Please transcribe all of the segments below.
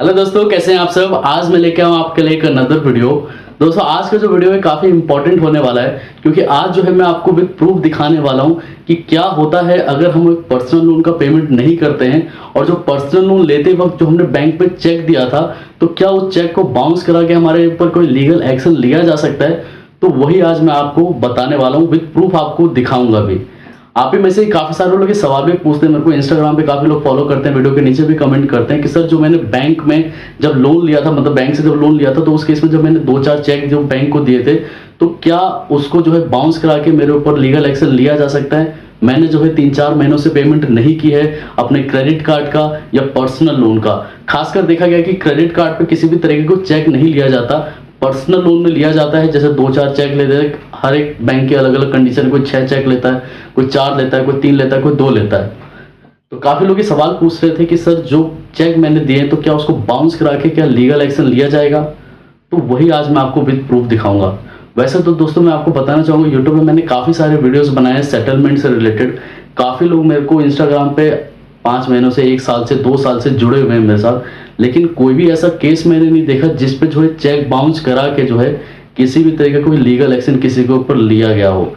Hello दोस्तों, कैसे हैं आप सब। आज मैं लेके आऊँ आपके लिए एक अनदर वीडियो। दोस्तों, आज का जो वीडियो है काफ़ी इंपॉर्टेंट होने वाला है, क्योंकि आज जो है मैं आपको विद प्रूफ दिखाने वाला हूँ कि क्या होता है अगर हम एक पर्सनल लोन का पेमेंट नहीं करते हैं और जो पर्सनल लोन लेते वक्त जो हमने बैंक में चेक दिया था, तो क्या उस चेक को बाउंस करा के हमारे ऊपर कोई लीगल एक्शन लिया जा सकता है। तो वही आज मैं आपको बताने वाला हूँ, विद प्रूफ आपको दिखाऊंगा भी। आप ही में से काफी सारे लोग ये सवाल भी पूछते हैं मेरे को, इंस्टाग्राम पे काफी लोग फॉलो करते हैं, वीडियो के नीचे भी कमेंट करते हैं कि सर जो मैंने बैंक में जब लोन लिया था, मतलब बैंक से जब लोन लिया था, तो उस केस में जब मैंने 2-4 चेक जो बैंक को दिए थे, तो क्या उसको जो है बाउंस करा के मेरे ऊपर लीगल एक्शन लिया जा सकता है। मैंने जो है 3-4 महीनों से पेमेंट नहीं की है अपने क्रेडिट कार्ड का या पर्सनल लोन का। खासकर देखा गया कि क्रेडिट कार्ड पे किसी भी तरीके को चेक नहीं लिया जाता, पर्सनल लोन में लिया जाता है। जैसे 2-4 चेक लेते हैं, हर एक बैंक के अलग अलग कंडीशन, कोई 6 चेक लेता है, कोई 4 लेता है, कोई 3 लेता है, कोई 2 लेता है। तो काफी लोग ये सवाल पूछ रहे थे कि सर जो चेक मैंने दिए तो क्या उसको बाउंस करा के क्या लीगल एक्शन लिया जाएगा। तो वही आज मैं आपको विद प्रूफ दिखाऊंगा। वैसे तो दोस्तों मैं आपको बताना चाहूंगा, यूट्यूब में मैंने काफी सारे वीडियोस बनाए हैं सेटलमेंट से रिलेटेड। काफी लोग मेरे को इंस्टाग्राम पे 5 महीनों से, 1 साल से, 2 साल से जुड़े हुए हैं मेरे साथ, लेकिन कोई भी ऐसा केस मैंने नहीं देखा जिस पे जो है चेक बाउंस करा के जो है किसी भी तरह का कोई लीगल एक्शन किसी के ऊपर लिया गया हो।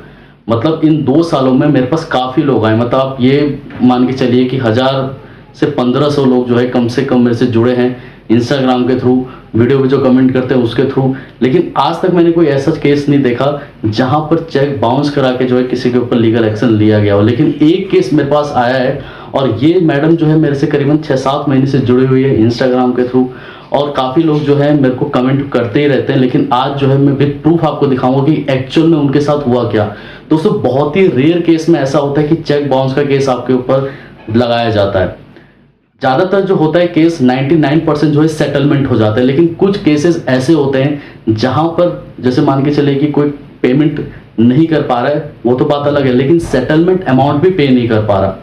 मतलब इन 2 सालों में मेरे पास काफी लोग आए, मतलब आप ये मान के चलिए कि 1000 से 1500 लोग जो है कम से कम मेरे से जुड़े हैं इंस्टाग्राम के थ्रू, वीडियो पे जो कमेंट करते हैं उसके थ्रू। लेकिन आज तक मैंने कोई ऐसा केस नहीं देखा जहां पर चेक बाउंस करा के जो है किसी के ऊपर लीगल एक्शन लिया गया हो। लेकिन एक केस मेरे पास आया है, और ये मैडम जो है मेरे से करीबन 6-7 महीने से जुड़ी हुई है इंस्टाग्राम के थ्रू, और काफी लोग जो है मेरे को कमेंट करते ही रहते हैं। लेकिन आज जो है मैं विद प्रूफ आपको दिखाऊंगा कि एक्चुअल में उनके साथ हुआ क्या। दोस्तों, बहुत ही रेयर केस में ऐसा होता है कि चेक बाउंस का केस आपके ऊपर लगाया जाता है। ज्यादातर जो होता है केस 99% जो है सेटलमेंट हो जाता है, लेकिन कुछ केसेस ऐसे होते हैं जहां पर जैसे मान के चले कि कोई पेमेंट नहीं कर पा रहा है, वो तो बात अलग है, लेकिन सेटलमेंट अमाउंट भी पे नहीं कर पा रहा।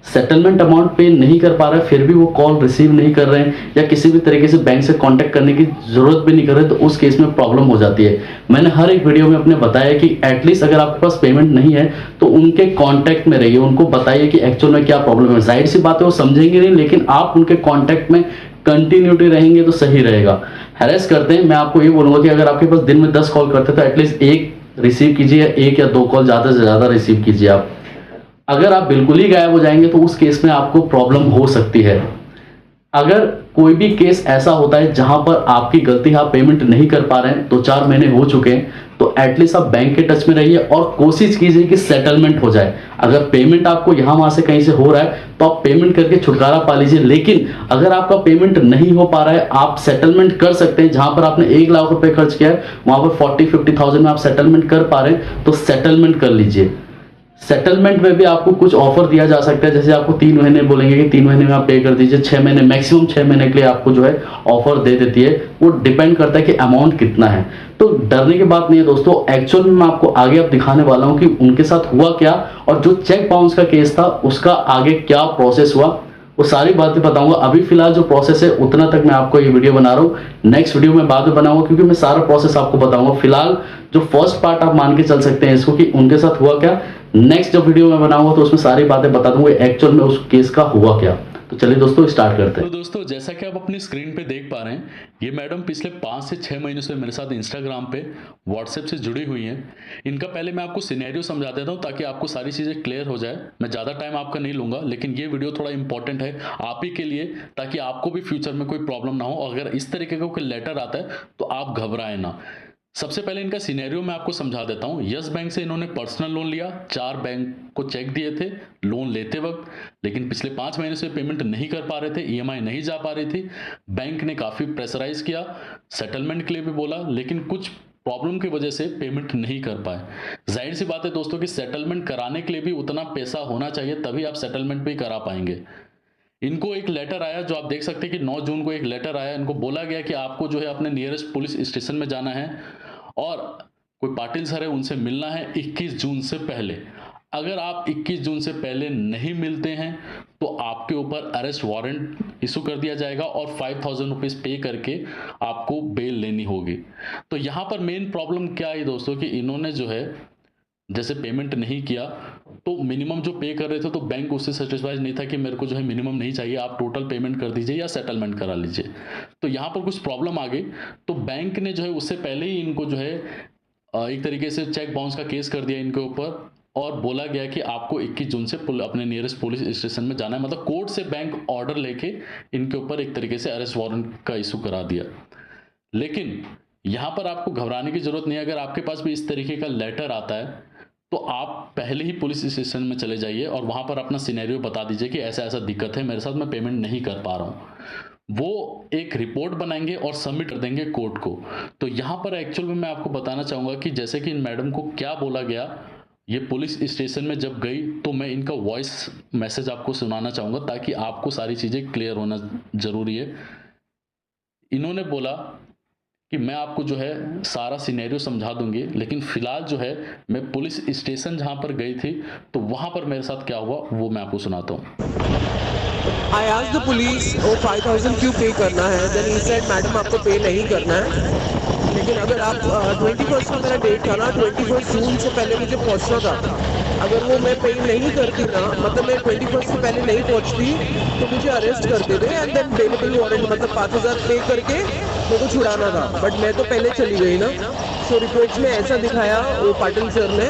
सेटलमेंट अमाउंट पे नहीं कर पा रहा है, फिर भी वो कॉल रिसीव नहीं कर रहे हैं या किसी भी तरीके से बैंक से कांटेक्ट करने की जरूरत भी नहीं कर रहे, तो उस केस में प्रॉब्लम हो जाती है। मैंने हर एक वीडियो में अपने बताया कि एटलीस्ट अगर आपके पास पेमेंट नहीं है तो उनके कांटेक्ट में रहिए, उनको बताइए कि एक्चुअल में क्या प्रॉब्लम है। जाहिर सी बात है वो समझेंगे नहीं, लेकिन आप उनके कॉन्टेक्ट में कंटिन्यूटी रहेंगे तो सही रहेगा। हैरेस करते हैं, मैं आपको ये बोलूंगा कि अगर आपके पास दिन में 10 कॉल करते हैं तो एटलीस्ट एक रिसीव कीजिए, 1 या 2 कॉल ज्यादा से ज्यादा रिसीव कीजिए आप। अगर आप बिल्कुल ही गायब हो जाएंगे तो उस केस में आपको प्रॉब्लम हो सकती है। अगर कोई भी केस ऐसा होता है जहां पर आपकी गलती, आप पेमेंट नहीं कर पा रहे हैं, 2-4 महीने हो चुके हैं, तो एटलीस्ट आप बैंक के टच में रहिए और कोशिश कीजिए कि सेटलमेंट हो जाए। अगर पेमेंट आपको यहां वहां से कहीं से हो रहा है तो आप पेमेंट करके छुटकारा पा लीजिए। लेकिन अगर आपका पेमेंट नहीं हो पा रहा है, आप सेटलमेंट कर सकते हैं। जहां पर आपने 1 लाख रुपए खर्च किया है वहां पर 40-50,000 में आप सेटलमेंट कर पा रहे हैं तो सेटलमेंट कर लीजिए। सेटलमेंट में भी आपको कुछ ऑफर दिया जा सकता है, जैसे आपको 3 महीने बोलेंगे कि 3 महीने में आप पे कर दीजिए, 6 महीने, मैक्सिमम 6 महीने के लिए आपको जो है ऑफर दे देती है। वो डिपेंड करता है कि अमाउंट कितना है। तो डरने की बात नहीं है दोस्तों, एक्चुअल में मैं आपको आगे अब दिखाने वाला हूं कि उनके साथ हुआ क्या, और जो चेक बाउंस का केस था उसका आगे क्या प्रोसेस हुआ, वो सारी बातें बताऊंगा। अभी फिलहाल जो प्रोसेस है उतना तक मैं आपको ये वीडियो बना रहा हूँ। नेक्स्ट वीडियो में बाद में बनाऊंगा, क्योंकि मैं सारा प्रोसेस आपको बताऊंगा। फिलहाल जो फर्स्ट पार्ट आप मान के चल सकते हैं इसको कि उनके साथ हुआ क्या। नेक्स्ट जब वीडियो में बनाऊंगा तो उसमें सारी बातें बता दूंगा एक्चुअल में उस केस का हुआ क्या। तो चलिए दोस्तों स्टार्ट करते हैं। तो दोस्तों, जैसा कि आप अपनी स्क्रीन पे देख पा रहे हैं, ये मैडम पिछले 5 से 6 महीनों से मेरे साथ इंस्टाग्राम पे, व्हाट्सएप से जुड़ी हुई हैं। इनका पहले मैं आपको सिनेरियो समझा देता हूँ ताकि आपको सारी चीज़ें क्लियर हो जाए। मैं ज़्यादा टाइम आपका नहीं लूँगा, लेकिन ये वीडियो थोड़ा इंपॉर्टेंट है आप ही के लिए, ताकि आपको भी फ्यूचर में कोई प्रॉब्लम ना हो। अगर इस तरीके का कोई लेटर आता है तो आप घबराएं ना। सबसे पहले इनका सिनेरियो मैं आपको समझा देता हूं। यस बैंक से इन्होंने पर्सनल लोन लिया, 4 बैंक को चेक दिए थे लोन लेते वक्त, लेकिन पिछले 5 महीने से पेमेंट नहीं कर पा रहे थे, ईएमआई नहीं जा पा रही थी। बैंक ने काफ़ी प्रेशराइज किया, सेटलमेंट के लिए भी बोला, लेकिन कुछ प्रॉब्लम की वजह से पेमेंट नहीं कर पाए। जाहिर सी बात है दोस्तों कि सेटलमेंट कराने के लिए भी उतना पैसा होना चाहिए, तभी आप सेटलमेंट भी करा पाएंगे। इनको एक लेटर आया, जो आप देख सकते हैं कि 9 जून को एक लेटर आया। इनको बोला गया कि आपको जो है अपने नियरेस्ट पुलिस स्टेशन में जाना है और कोई पाटिल सर है उनसे मिलना है 21 जून से पहले। अगर आप 21 जून से पहले नहीं मिलते हैं तो आपके ऊपर अरेस्ट वारंट इशू कर दिया जाएगा और 5,000 रुपीज़ पे करके आपको बेल लेनी होगी। तो यहाँ पर मेन प्रॉब्लम क्या है दोस्तों कि इन्होंने जो है जैसे पेमेंट नहीं किया तो मिनिमम जो पे कर रहे थे तो बैंक उससे सेटिस्फाइड नहीं था कि मेरे को जो है मिनिमम नहीं चाहिए, आप टोटल पेमेंट कर दीजिए या सेटलमेंट करा लीजिए। तो यहाँ पर कुछ प्रॉब्लम आ गई, तो बैंक ने जो है उससे पहले ही इनको जो है एक तरीके से चेक बाउंस का केस कर दिया इनके ऊपर, और बोला गया कि आपको 21 जून से अपने नियरेस्ट पुलिस स्टेशन में जाना है। मतलब कोर्ट से बैंक ऑर्डर लेके इनके ऊपर एक तरीके से अरेस्ट वारंट का इशू करा दिया। लेकिन यहाँ पर आपको घबराने की जरूरत नहीं है। अगर आपके पास भी इस तरीके का लेटर आता है तो आप पहले ही पुलिस स्टेशन में चले जाइए और वहां पर अपना सिनेरियो बता दीजिए कि ऐसा ऐसा दिक्कत है मेरे साथ, मैं पेमेंट नहीं कर पा रहा हूं। वो एक रिपोर्ट बनाएंगे और सबमिट कर देंगे कोर्ट को। तो यहाँ पर एक्चुअल में मैं आपको बताना चाहूंगा कि जैसे कि इन मैडम को क्या बोला गया, ये पुलिस स्टेशन में जब गई तो मैं इनका वॉइस मैसेज आपको सुनाना चाहूंगा ताकि आपको सारी चीजें क्लियर होना जरूरी है। इन्होंने बोला कि मैं आपको जो है सारा सिनेरियो समझा दूंगी, लेकिन फिलहाल जो है मैं पुलिस स्टेशन जहां पर गई थी तो वहां पर मेरे साथ क्या हुआ वो मैं आपको सुनाता हूँ। आई आस्क्ड द पुलिस वो 5000 क्यों पे करना है, देन ही सेड मैडम आपको पे नहीं करना है, लेकिन अगर आप 21 का मेरा डेट था ना, 21 जून से पहले मुझे पहुंचना था। अगर वो मैं पे नहीं करती ना, मतलब मैं 21 से पहले नहीं पहुंचती तो मुझे अरेस्ट कर देते एंड देन बेलेबल वारंट, मतलब 5000 पे करके मेरे को छुड़ाना था। बट मैं तो पहले चली गई ना। सो रिपोर्ट्स में ऐसा दिखाया वो पाटिल सर ने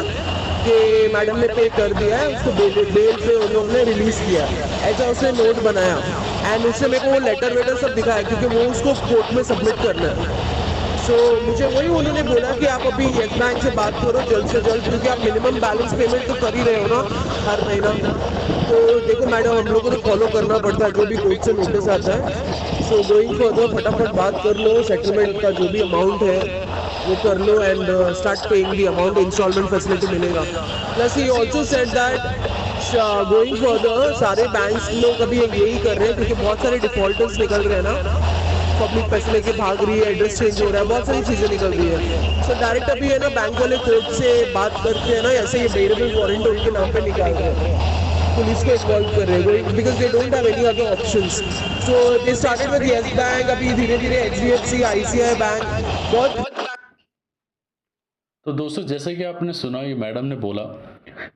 कि मैडम ने पे कर दिया है, उसको बेल पे उन्होंने रिलीज किया, ऐसा उसने नोट बनाया एंड उससे मेरे को वो लेटर वेटर सब दिखाया क्योंकि वो उसको कोर्ट में सबमिट करना है। सो मुझे वही उन्होंने बोला कि आप अभी येस बैंक से बात करो जल्द से जल्द, क्योंकि आप मिनिमम बैलेंस पेमेंट तो कर ही रहे हो ना हर महीना। तो देखो मैडम, हम लोग को तो फॉलो करना पड़ता है जो भी कोर्ट से नोटिस आता है। सो गोइंग फर्दर फटाफट बात कर लो, सेटलमेंट का जो भी अमाउंट है वो कर लो and start paying the amount, installment facility मिलेगा। Plus he also said that going further सारे बैंक्स लोग अभी यही कर रहे हैं क्योंकि बहुत सारे डिफॉल्टर्स निकल रहे हैं ना, पब्लिक पैसे लेके भाग रही है, एड्रेस चेंज हो रहा है, बहुत सारी चीजें निकल रही है। सो डायरेक्ट अभी है ना बैंक वाले कोर्ट से बात करके है ना ऐसे ये बेलेबल वारंट उनके नाम पे निकाल रहे हैं, पुलिस को इन्वॉल्व कर रहे हैं because they don't have any other options. So they started with yes bank, अभी धीरे धीरे HDFC, ICICI बैंक बहुत। तो दोस्तों जैसे कि आपने सुना, ये मैडम ने बोला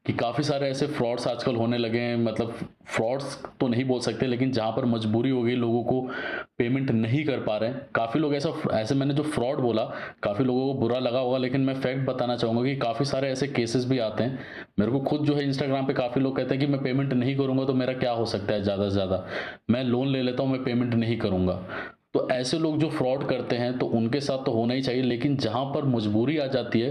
कि काफ़ी सारे ऐसे फ्रॉड्स आजकल होने लगे हैं। मतलब फ्रॉड्स तो नहीं बोल सकते, लेकिन जहाँ पर मजबूरी हो गई, लोगों को पेमेंट नहीं कर पा रहे हैं। काफ़ी लोग ऐसे मैंने जो फ्रॉड बोला, काफ़ी लोगों को बुरा लगा होगा, लेकिन मैं फैक्ट बताना चाहूँगा कि काफ़ी सारे ऐसे केसेस भी आते हैं। मेरे को खुद जो है इंस्टाग्राम पे काफ़ी लोग कहते हैं कि मैं पेमेंट नहीं करूँगा तो मेरा क्या हो सकता है, ज़्यादा से ज़्यादा मैं लोन ले लेता हूँ, मैं पेमेंट नहीं करूँगा। तो ऐसे लोग जो फ्रॉड करते हैं तो उनके साथ तो होना ही चाहिए, लेकिन जहां पर मजबूरी आ जाती है,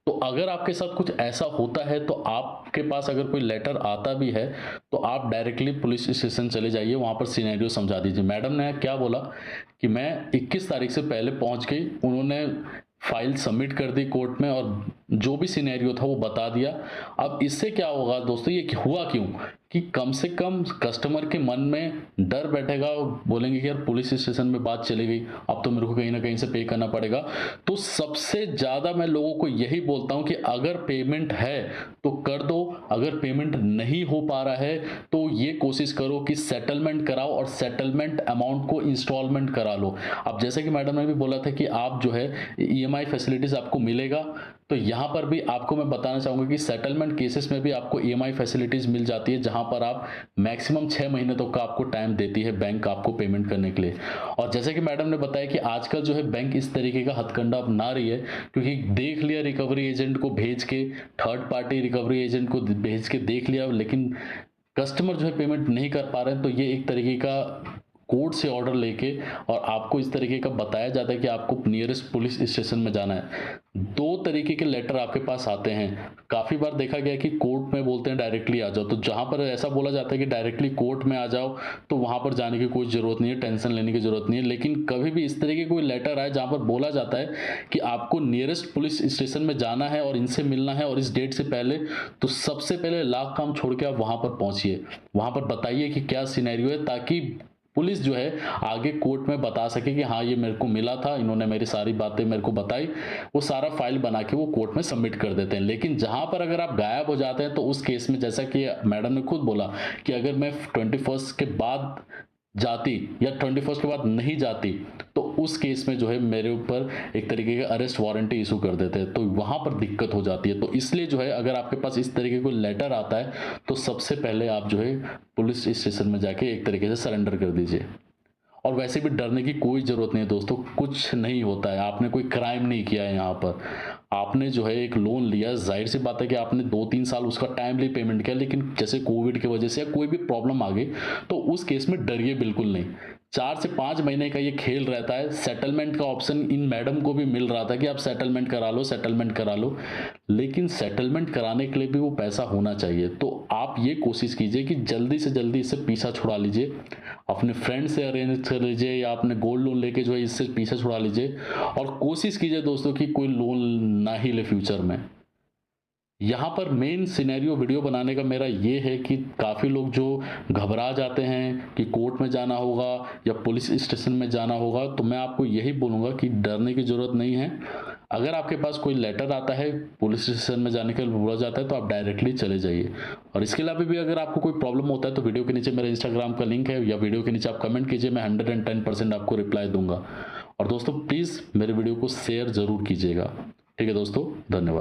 तो अगर आपके साथ कुछ ऐसा होता है तो आपके पास अगर कोई लेटर आता भी है तो आप डायरेक्टली पुलिस स्टेशन चले जाइए, वहां पर सिनेरियो समझा दीजिए। मैडम ने क्या बोला कि मैं 21 तारीख से पहले पहुंच गई, उन्होंने फाइल सबमिट कर दी कोर्ट में और जो भी सिनेरियो था वो बता दिया। अब इससे क्या होगा दोस्तों, ये हुआ क्यों कि कम से कम कस्टमर के मन में डर बैठेगा, बोलेंगे कि यार पुलिस स्टेशन में बात चली गई, अब तो मेरे को कहीं ना कहीं से पे करना पड़ेगा। तो सबसे ज़्यादा मैं लोगों को यही बोलता हूं कि अगर पेमेंट है तो कर दो, अगर पेमेंट नहीं हो पा रहा है तो ये कोशिश करो कि सेटलमेंट कराओ और सेटलमेंट अमाउंट को इंस्टॉलमेंट करा लो। अब जैसे कि मैडम ने भी बोला था कि आप जो है EMI फैसिलिटीज़ आपको मिलेगा, तो यहाँ पर भी आपको मैं बताना चाहूँगा कि सेटलमेंट केसेस में भी आपको EMI फैसिलिटीज़ मिल जाती है, जहाँ पर आप मैक्सिमम 6 महीने तक का आपको टाइम देती है बैंक आपको पेमेंट करने के लिए। और जैसे कि मैडम ने बताया कि आजकल जो है बैंक इस तरीके का हथकंडा अपना रही है, क्योंकि देख लिया रिकवरी एजेंट को भेज के, थर्ड पार्टी रिकवरी एजेंट को भेज के देख लिया, लेकिन कस्टमर जो है पेमेंट नहीं कर पा रहे हैं, तो ये एक तरीके का कोर्ट से ऑर्डर लेके और आपको इस तरीके का बताया जाता है कि आपको नियरेस्ट पुलिस स्टेशन में जाना है। 2 तरीके के लेटर आपके पास आते हैं। काफ़ी बार देखा गया कि कोर्ट में बोलते हैं डायरेक्टली आ जाओ, तो जहाँ पर ऐसा बोला जाता है कि डायरेक्टली कोर्ट में आ जाओ तो वहाँ पर जाने की कोई ज़रूरत नहीं है, टेंशन लेने की ज़रूरत नहीं है। लेकिन कभी भी इस तरीके कोई लेटर आए जहाँ पर बोला जाता है कि आपको नियरेस्ट पुलिस स्टेशन में जाना है और इनसे मिलना है और इस डेट से पहले, तो सबसे पहले लाख काम छोड़ के आप वहाँ पर पहुँचिए, वहाँ पर बताइए कि क्या सिनेरियो है, ताकि पुलिस जो है आगे कोर्ट में बता सके कि हाँ ये मेरे को मिला था, इन्होंने मेरी सारी बातें मेरे को बताई, वो सारा फाइल बना के वो कोर्ट में सबमिट कर देते हैं। लेकिन जहां पर अगर आप गायब हो जाते हैं तो उस केस में, जैसा कि मैडम ने खुद बोला कि अगर मैं 21 के बाद जाती या 21 के बाद नहीं जाती तो उस केस में जो है मेरे ऊपर एक तरीके का अरेस्ट वारंटी इशू कर देते हैं, तो वहाँ पर दिक्कत हो जाती है। तो इसलिए जो है अगर आपके पास इस तरीके का लेटर आता है तो सबसे पहले आप जो है पुलिस स्टेशन में जाके एक तरीके से सरेंडर कर दीजिए। और वैसे भी डरने की कोई ज़रूरत नहीं है दोस्तों, कुछ नहीं होता है, आपने कोई क्राइम नहीं किया है यहाँ पर। आपने जो है एक लोन लिया, जाहिर सी बात है कि आपने 2-3 साल उसका टाइमली पेमेंट किया, लेकिन जैसे कोविड की वजह से या कोई भी प्रॉब्लम आ गई तो उस केस में डरिए बिल्कुल नहीं। 4 से 5 महीने का ये खेल रहता है। सेटलमेंट का ऑप्शन इन मैडम को भी मिल रहा था कि आप सेटलमेंट करा लो, सेटलमेंट करा लो, लेकिन सेटलमेंट कराने के लिए भी वो पैसा होना चाहिए। तो आप ये कोशिश कीजिए कि जल्दी से जल्दी इससे पीछा छुड़ा लीजिए, अपने फ्रेंड से अरेंज कर लीजिए या अपने गोल्ड लोन लेके जो है इससे पीछा छुड़ा लीजिए। और कोशिश कीजिए दोस्तों कि कोई लोन ना ही ले फ्यूचर में। यहाँ पर मेन सिनेरियो वीडियो बनाने का मेरा ये है कि काफ़ी लोग जो घबरा जाते हैं कि कोर्ट में जाना होगा या पुलिस स्टेशन में जाना होगा, तो मैं आपको यही बोलूँगा कि डरने की ज़रूरत नहीं है। अगर आपके पास कोई लेटर आता है, पुलिस स्टेशन में जाने के लिए बोला जाता है, तो आप डायरेक्टली चले जाइए। और इसके अलावा भी अगर आपको कोई प्रॉब्लम होता है तो वीडियो के नीचे मेरा इंस्टाग्राम का लिंक है या वीडियो के नीचे आप कमेंट कीजिए, मैं 110% आपको रिप्लाई दूंगा। और दोस्तों प्लीज़ मेरे वीडियो को शेयर ज़रूर कीजिएगा। ठीक है दोस्तों, धन्यवाद।